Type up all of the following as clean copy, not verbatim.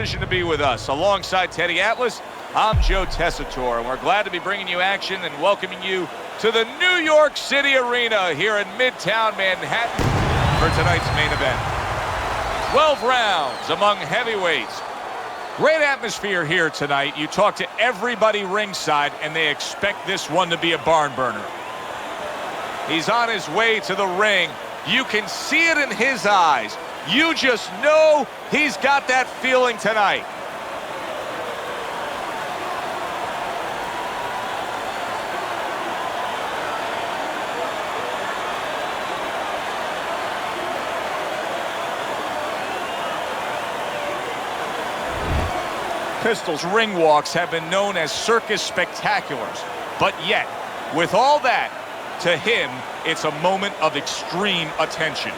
To be with us. Alongside Teddy Atlas, I'm Joe Tessitore, and we're glad to be bringing you action and welcoming you to the New York City Arena here in Midtown Manhattan for tonight's main event. 12 rounds among heavyweights. Great atmosphere here tonight. You talk to everybody ringside, and they expect this one to be a barn burner. He's on his way to the ring. You can see it in his eyes. You just know he's got that feeling tonight. Pistol's ring walks have been known as circus spectaculars, but yet, with all that, to him, it's a moment of extreme attention.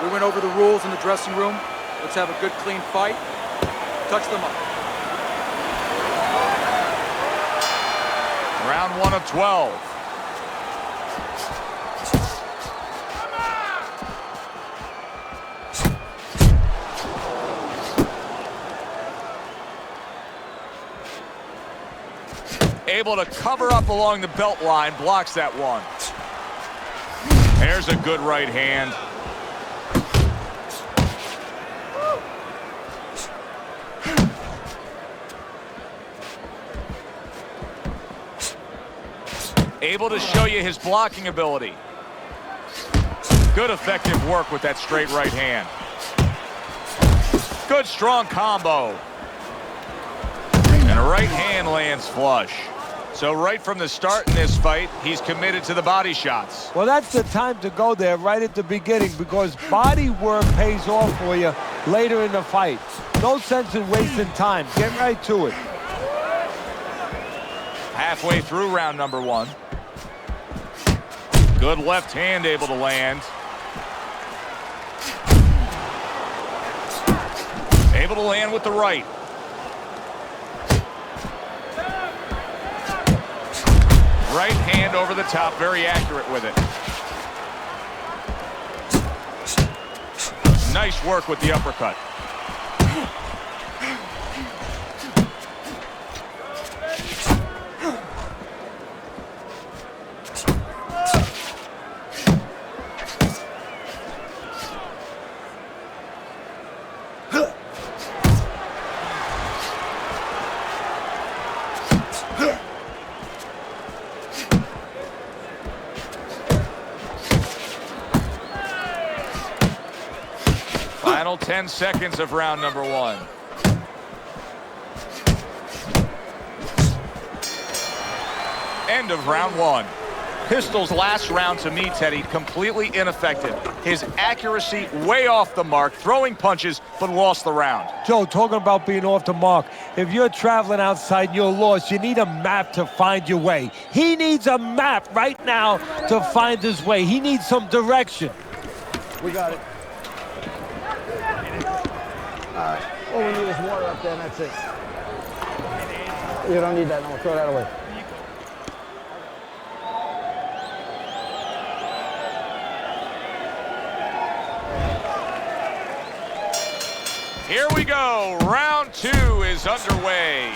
We went over the rules in the dressing room. Let's have a good, clean fight. Touch them up. Round 1 of 12. Able to cover up along the belt line, blocks that one. There's a good right hand. Able to show you his blocking ability. Good effective work with that straight right hand. Good strong combo. And a right hand lands flush. So right from the start in this fight, he's committed to the body shots. Well, that's the time to go there right at the beginning, because body work pays off for you later in the fight. No sense in wasting time. Get right to it. Halfway through round number 1. Good left hand able to land. Able to land with the right. Right hand over the top, very accurate with it. Nice work with the uppercut. Final 10 seconds of round number 1. End of round 1. Pistol's last round, to me, Teddy, completely ineffective. His accuracy way off the mark, throwing punches, but lost the round. Joe, talking about being off the mark, if you're traveling outside and you're lost, you need a map to find your way. He needs a map right now to find his way. He needs some direction. We got it. All right. All we need is water up there, and that's it. You don't need that. No, throw that away. Here we go. Round 2 is underway.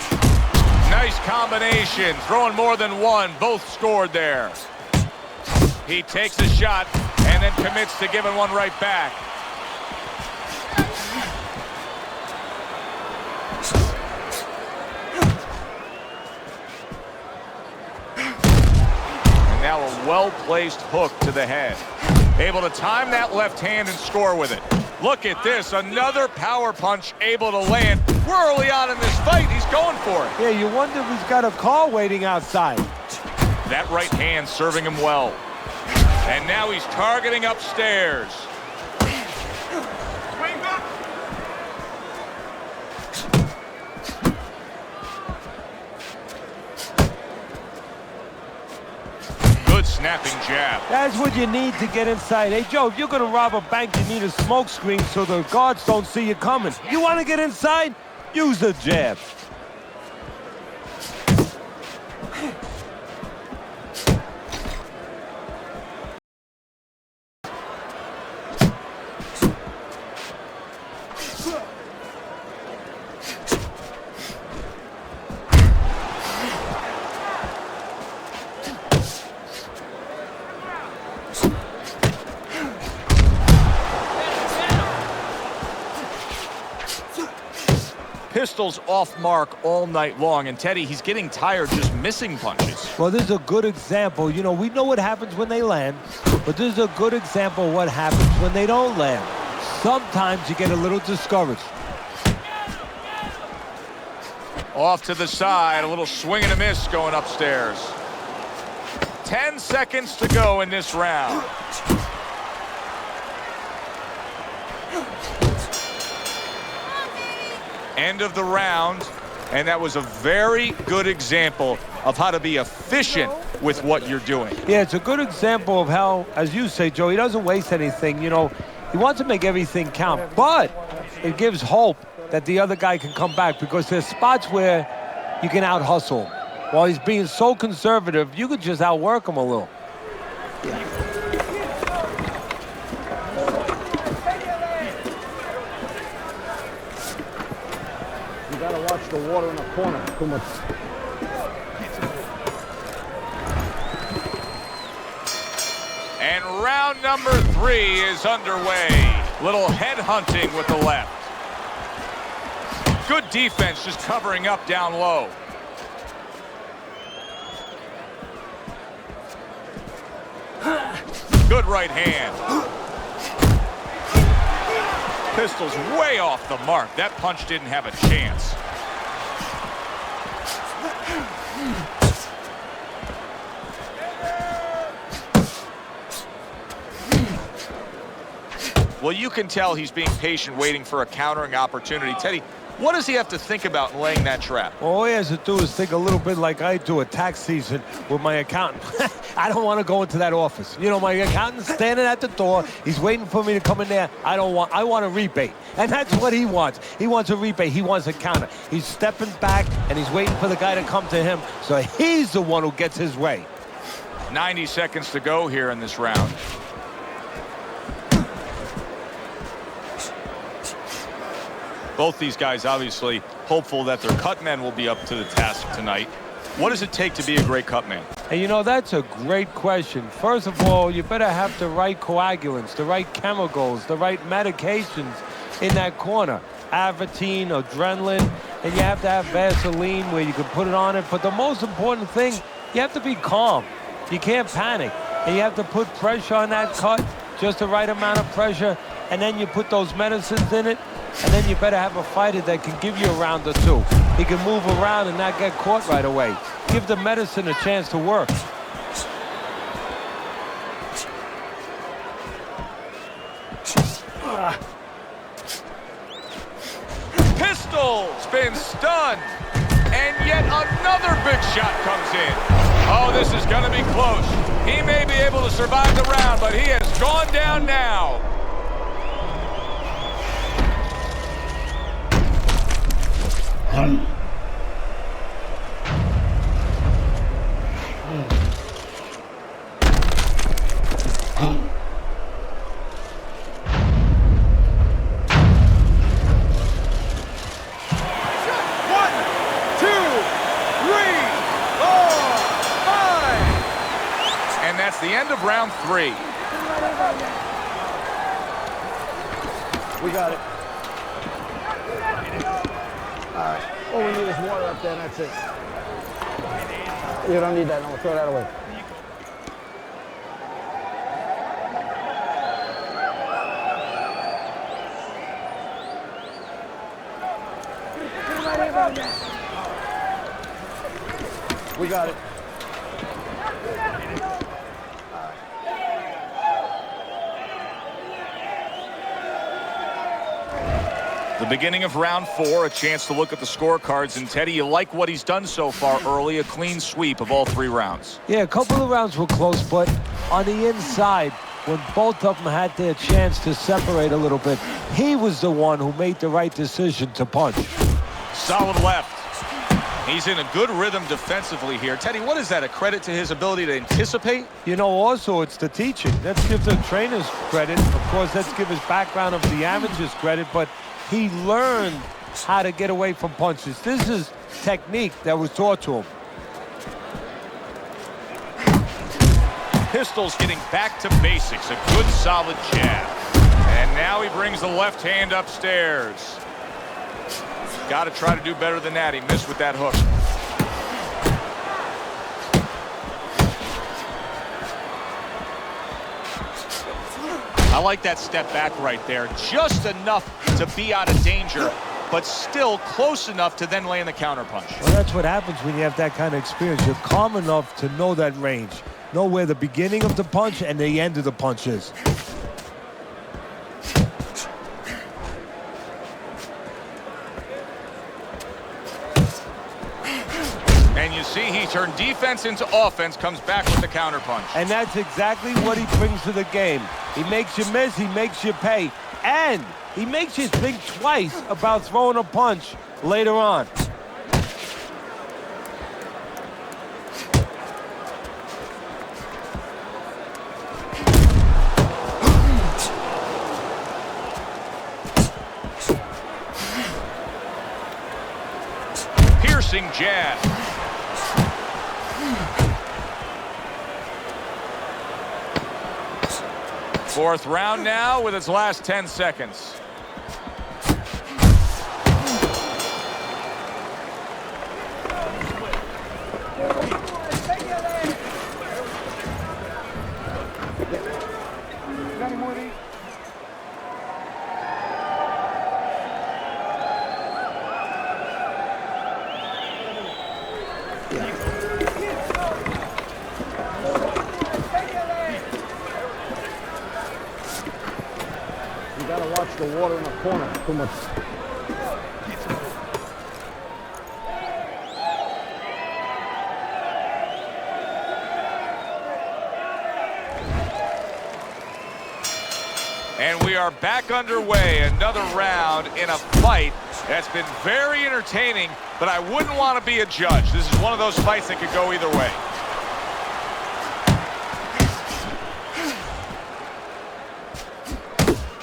Nice combination. Throwing more than one. Both scored there. He takes a shot and then commits to giving one right back. And now a well-placed hook to the head. Able to time that left hand and score with it. Look at this, another power punch able to land. We're early on in this fight, he's going for it. Yeah, you wonder if he's got a car waiting outside. That right hand serving him well. And now he's targeting upstairs. Good snapping jab. That's what you need to get inside. Hey, Joe, if you're going to rob a bank, you need a smoke screen so the guards don't see you coming. You want to get inside? Use the jab. Pistols off mark all night long, and Teddy, he's getting tired just missing punches. Well, this is a good example. You know, we know what happens when they land, but this is a good example of what happens when they don't land. Sometimes you get a little discouraged. Off to the side, a little swing and a miss going upstairs. 10 seconds to go in this round. End of the round, and that was a very good example of how to be efficient with what you're doing. Yeah, it's a good example of how, as you say, Joe, he doesn't waste anything. You know, he wants to make everything count, but it gives hope that the other guy can come back because there's spots where you can out-hustle him. While he's being so conservative, you could just outwork him a little. You gotta watch the water in the corner. Too much. And round number 3 is underway. Little head hunting with the left. Good defense, just covering up down low. Good right hand. Pistol's way off the mark. That punch didn't have a chance. Well, you can tell he's being patient, waiting for a countering opportunity. Teddy, what does he have to think about in laying that trap? Well, all he has to do is think a little bit like I do at tax season with my accountant. I don't want to go into that office. You know, my accountant's standing at the door. He's waiting for me to come in there. I want a rebate. And that's what he wants. He wants a rebate. He wants a counter. He's stepping back, and he's waiting for the guy to come to him. So he's the one who gets his way. 90 seconds to go here in this round. Both these guys obviously hopeful that their cut men will be up to the task tonight. What does it take to be a great cut man? And you know, that's a great question. First of all, you better have the right coagulants, the right chemicals, the right medications in that corner. Avatine, adrenaline, and you have to have Vaseline where you can put it on it. But the most important thing, you have to be calm. You can't panic. And you have to put pressure on that cut, just the right amount of pressure, and then you put those medicines in it. And then you better have a fighter that can give you a round or two. He can move around and not get caught right away. Give the medicine a chance to work. Pistol's been stunned. And yet another big shot comes in. Oh, this is going to be close. He may be able to survive the round, but he has gone down now. That's the end of round 3. We got it. All right. All we need is water up there, and that's it. You don't need that. No, throw that away. We got it. The beginning of round 4, a chance to look at the scorecards. And Teddy, you like what he's done so far early, a clean sweep of all 3 rounds. Yeah, a couple of rounds were close, but on the inside, when both of them had their chance to separate a little bit, he was the one who made the right decision to punch. Solid left. He's in a good rhythm defensively here. Teddy, what is that, a credit to his ability to anticipate? You know, also, it's the teaching. Let's give the trainers credit. Of course, let's give his background of the amateurs credit, but he learned how to get away from punches. This is technique that was taught to him. Pistols getting back to basics, a good solid jab. And now he brings the left hand upstairs. Got to try to do better than that. He missed with that hook. I like that step back right there. Just enough to be out of danger, but still close enough to then land the counterpunch. Well, that's what happens when you have that kind of experience. You're calm enough to know that range. Know where the beginning of the punch and the end of the punch is. And you see he turned defense into offense, comes back with the counterpunch. And that's exactly what he brings to the game. He makes you miss, he makes you pay, and he makes you think twice about throwing a punch later on. Piercing jab. Fourth round now with its last 10 seconds. You gotta watch the water in the corner. Too much. And we are back underway. Another round in a fight that's been very entertaining, but I wouldn't want to be a judge. This is one of those fights that could go either way.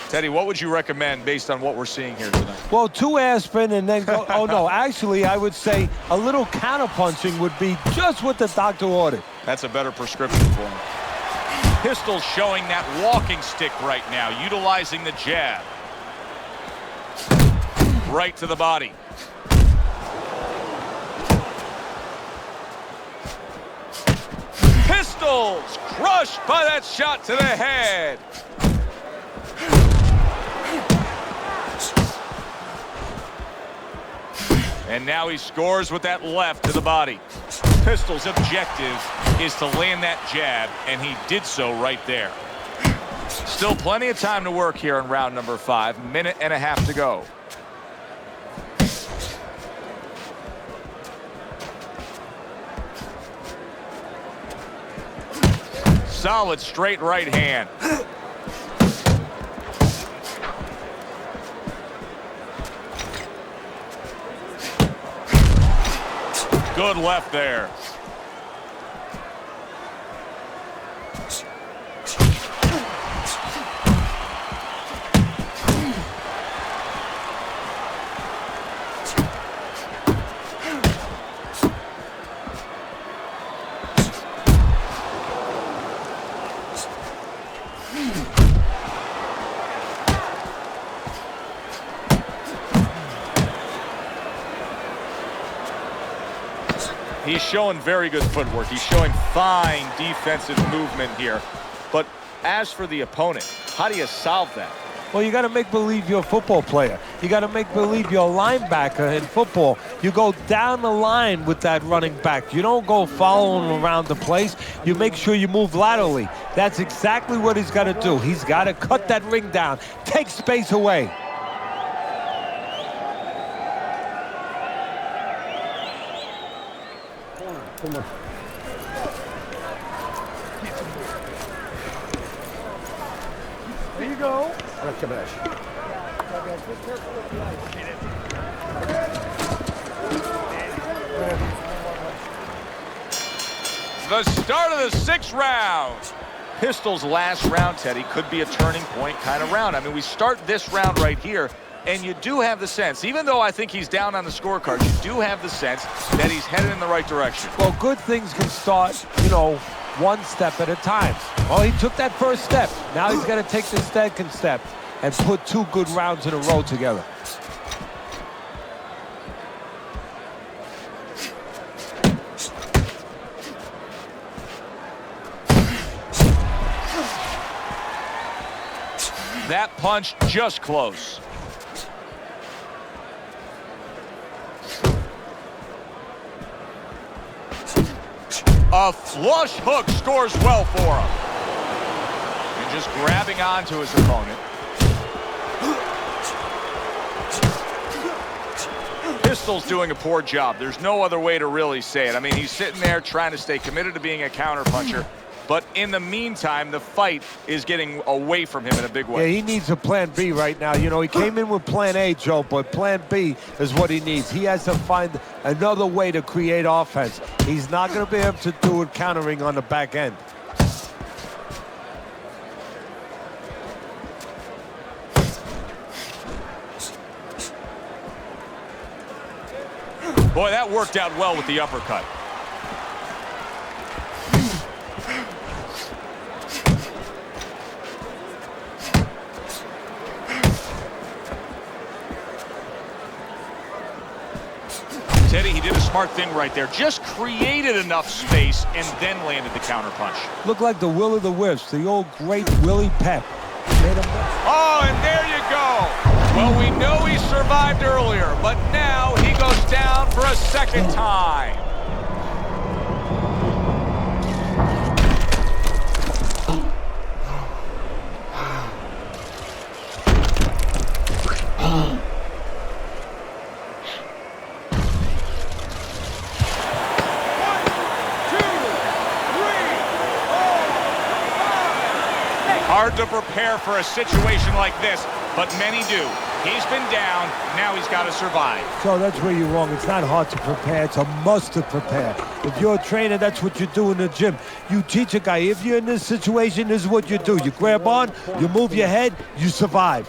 Teddy, what would you recommend based on what we're seeing here tonight? Well, 2 aspirin and then go, oh no, actually I would say a little counterpunching would be just what the doctor ordered. That's a better prescription for him. Pistol showing that walking stick right now, utilizing the jab. Right to the body. Pistols crushed by that shot to the head. And now he scores with that left to the body. Pistol's objective is to land that jab, and he did so right there. Still plenty of time to work here in round number 5. Minute and a half to go. Solid straight right hand. Good left there. He's showing very good footwork. He's showing fine defensive movement here. But as for the opponent, how do you solve that? Well, you got to make believe you're a football player. You got to make believe you're a linebacker in football. You go down the line with that running back. You don't go following around the place. You make sure you move laterally. That's exactly what he's got to do. He's got to cut that ring down, take space away. Come on. There you go. The start of the 6th round. Pistol's last round, Teddy, could be a turning point kind of round. I mean, we start this round right here, and you do have the sense, even though I think he's down on the scorecard, you do have the sense that he's headed in the right direction. Well, good things can start, you know, one step at a time. Oh, he took that first step. Now he's got to take the second step and put 2 good rounds in a row together. That punch just close. A flush hook scores well for him. And just grabbing onto his opponent. Pistol's doing a poor job. There's no other way to really say it. I mean, he's sitting there trying to stay committed to being a counterpuncher. But in the meantime, the fight is getting away from him in a big way. Yeah, he needs a plan B right now. You know, he came in with plan A, Joe, but plan B is what he needs. He has to find another way to create offense. He's not going to be able to do it countering on the back end. Boy, that worked out well with the uppercut. Teddy, he did a smart thing right there. Just created enough space and then landed the counterpunch. Looked like the Will of the Wisps, the old great Willie Pep. Oh, and there you go. Well, we know he survived earlier, but now he goes down for a second time. Hard to prepare for a situation like this, but many do. He's been down, now he's got to survive. So that's where you're wrong. It's not hard to prepare, it's a must to prepare. If you're a trainer, that's what you do in the gym. You teach a guy, if you're in this situation, this is what you do. You grab on, you move your head, you survive.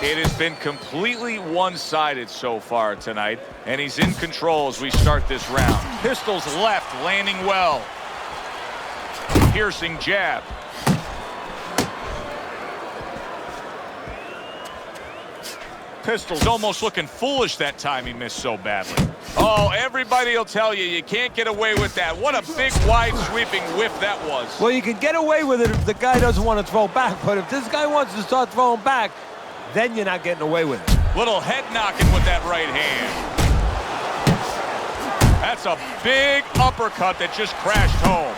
It has been completely one-sided so far tonight, and he's in control as we start this round. Pistol's left landing well. Piercing jab. Pistol's almost looking foolish that time he missed so badly. Oh, everybody will tell you, you can't get away with that. What a big, wide, sweeping whiff that was. Well, you can get away with it if the guy doesn't want to throw back, but if this guy wants to start throwing back, then you're not getting away with it. Little head knocking with that right hand. That's a big uppercut that just crashed home.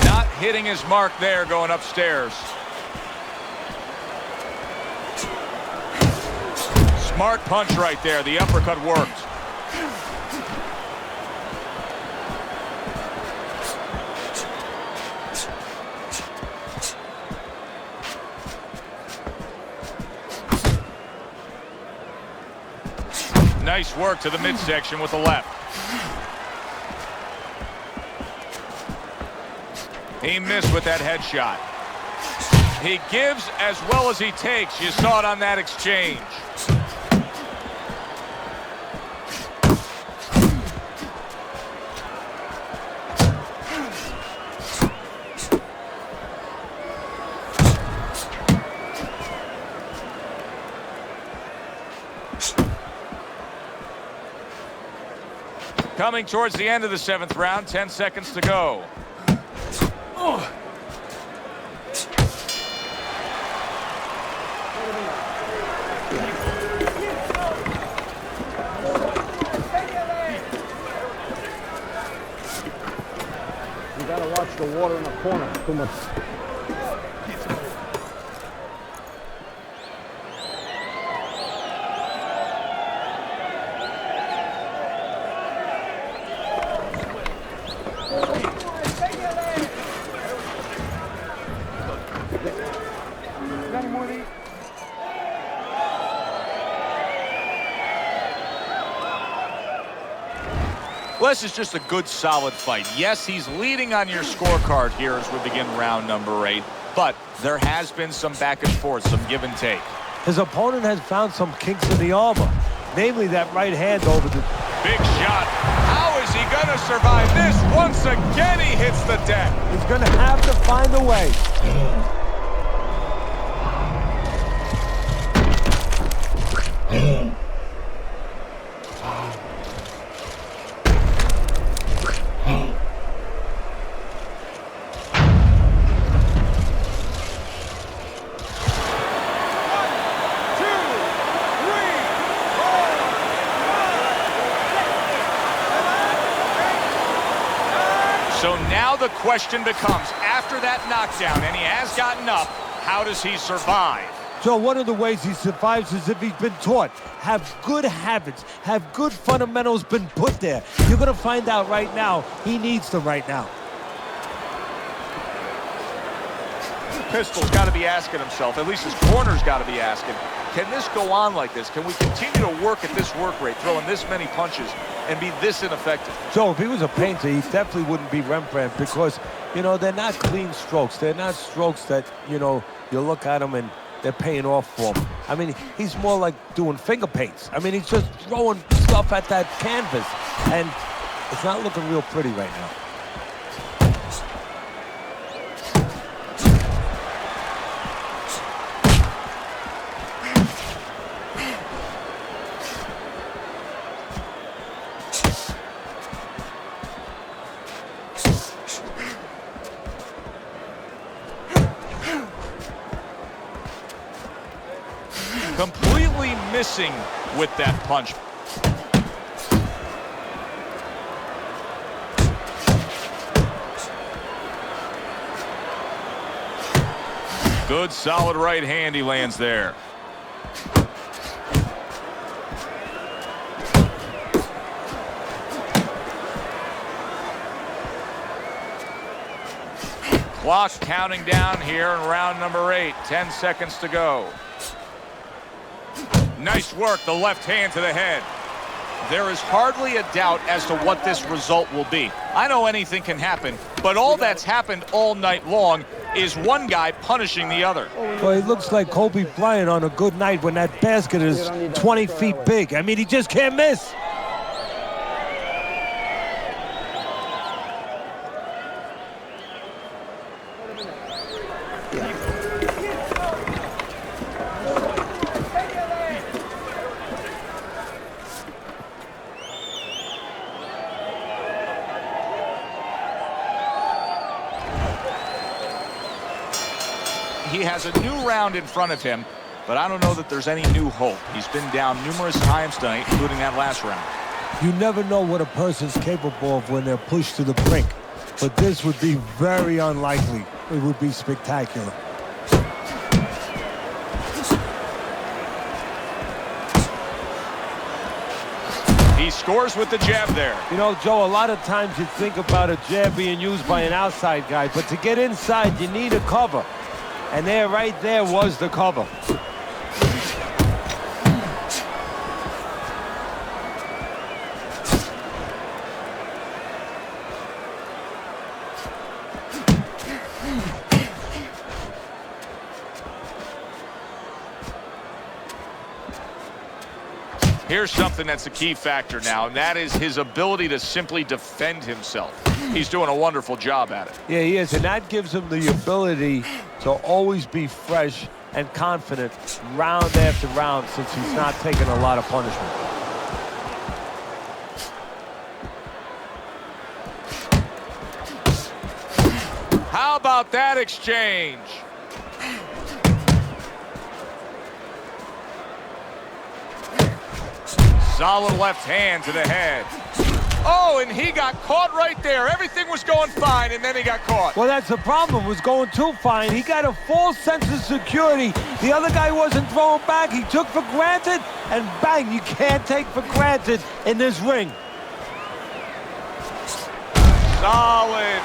Not hitting his mark there going upstairs. Smart punch right there. The uppercut worked. Nice work to the midsection with the left. He missed with that headshot. He gives as well as he takes. You saw it on that exchange. Coming towards the end of the 7th round, 10 seconds to go. You gotta watch the water in the corner. Too much. This is just a good, solid fight. Yes, he's leading on your scorecard here as we begin round number 8, but there has been some back and forth, some give and take. His opponent has found some kinks in the armor, namely that right hand over the... Big shot. How is he going to survive this? Once again, he hits the deck. He's going to have to find a way. So now the question becomes, after that knockdown, and he has gotten up, how does he survive? Joe, one of the ways he survives is if he's been taught. Have good habits, have good fundamentals been put there. You're going to find out right now, he needs them right now. Pistol's got to be asking himself, at least his corner's got to be asking, can this go on like this? Can we continue to work at this work rate, throwing this many punches, and be this ineffective? Joe, if he was a painter, he definitely wouldn't be Rembrandt because, you know, they're not clean strokes. They're not strokes that, you know, you look at them and they're paying off for him. I mean, he's more like doing finger paints. I mean, he's just throwing stuff at that canvas, and it's not looking real pretty right now. Completely missing with that punch. Good, solid right hand he lands there. Clock counting down here in round number 8. 10 seconds to go. Nice work, the left hand to the head. There is hardly a doubt as to what this result will be. I know anything can happen, but all that's happened all night long is one guy punishing the other. Well, he looks like Kobe Bryant on a good night when that basket is 20 feet big. I mean, he just can't miss. He has a new round in front of him, but I don't know that there's any new hope. He's been down numerous times tonight, including that last round. You never know what a person's capable of when they're pushed to the brink, but this would be very unlikely. It would be spectacular. He scores with the jab there. You know, Joe, a lot of times you think about a jab being used by an outside guy, but to get inside, you need a cover. And there, right there, was the cover. Here's something that's a key factor now, and that is his ability to simply defend himself. He's doing a wonderful job at it. Yeah, he is, and that gives him the ability to always be fresh and confident round after round since he's not taking a lot of punishment. How about that exchange? Solid left hand to the head. Oh, and he got caught right there. Everything was going fine, and then he got caught. Well, that's the problem. It was going too fine. He got a false sense of security. The other guy wasn't throwing back. He took for granted, and bang, you can't take for granted in this ring. Solid.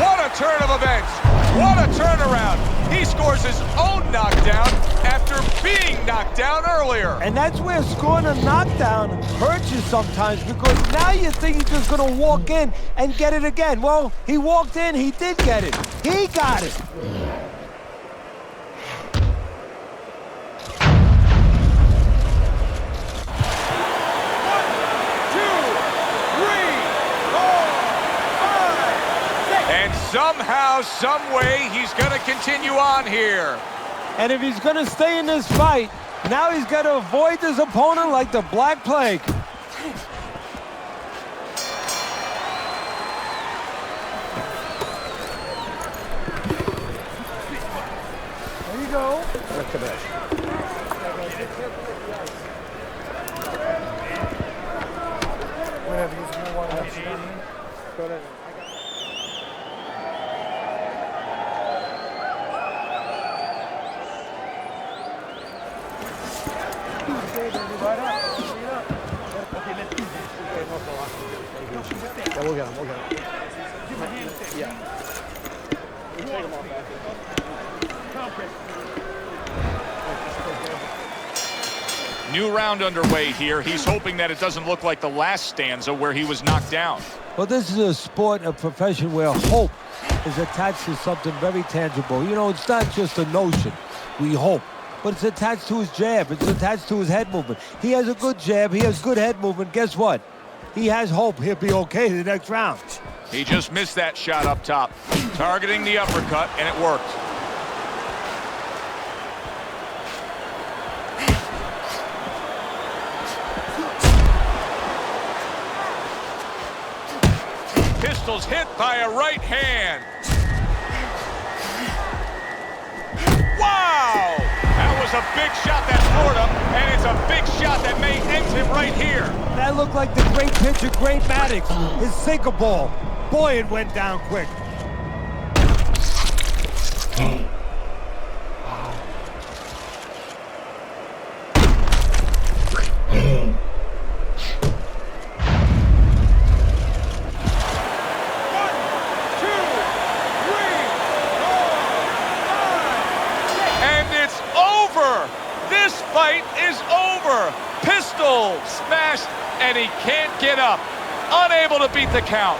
What a turn of events. What a turnaround. He scores his own knockdown after being knocked down earlier. And that's where scoring a knockdown hurts you sometimes, because now you think you're just going to walk in and get it again. Well, he walked in, he did get it. He got it. Somehow, some way, he's going to continue on here. And if he's going to stay in this fight, now he's got to avoid his opponent like the Black Plague. There you go. Look at that. Whatever, you want to go ahead. Yeah, we'll get him. Yeah. New round underway here. He's hoping that it doesn't look like the last stanza where he was knocked down. Well, this is a sport, a profession where hope is attached to something very tangible. You know, it's not just a notion, we hope, but it's attached to his jab. It's attached to his head movement. He has a good jab. He has good head movement. Guess what? He has hope he'll be okay the next round. He just missed that shot up top, targeting the uppercut, and it worked. Pistol's hit by a right hand. Wow! That was a big shot that floored him, and it's a big shot that may end him right here. That looked like the great pitcher, Great Maddox, his sinker ball. Boy, it went down quick. This fight is over. Pistol smashed, and he can't get up. Unable to beat the count.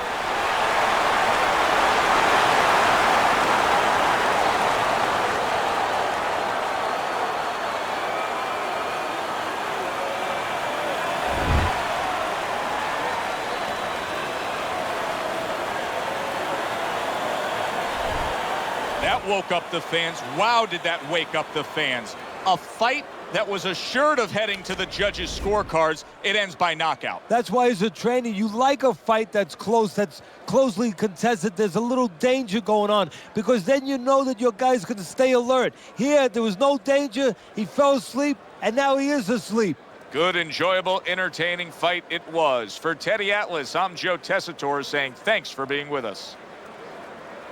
That woke up the fans. Wow, did that wake up the fans. A fight that was assured of heading to the judges' scorecards, it ends by knockout. That's why as a trainer, you like a fight that's close, that's closely contested. There's a little danger going on, because then you know that your guy's going to stay alert. Here, there was no danger. He fell asleep, and now he is asleep. Good, enjoyable, entertaining fight it was. For Teddy Atlas, I'm Joe Tessitore saying thanks for being with us.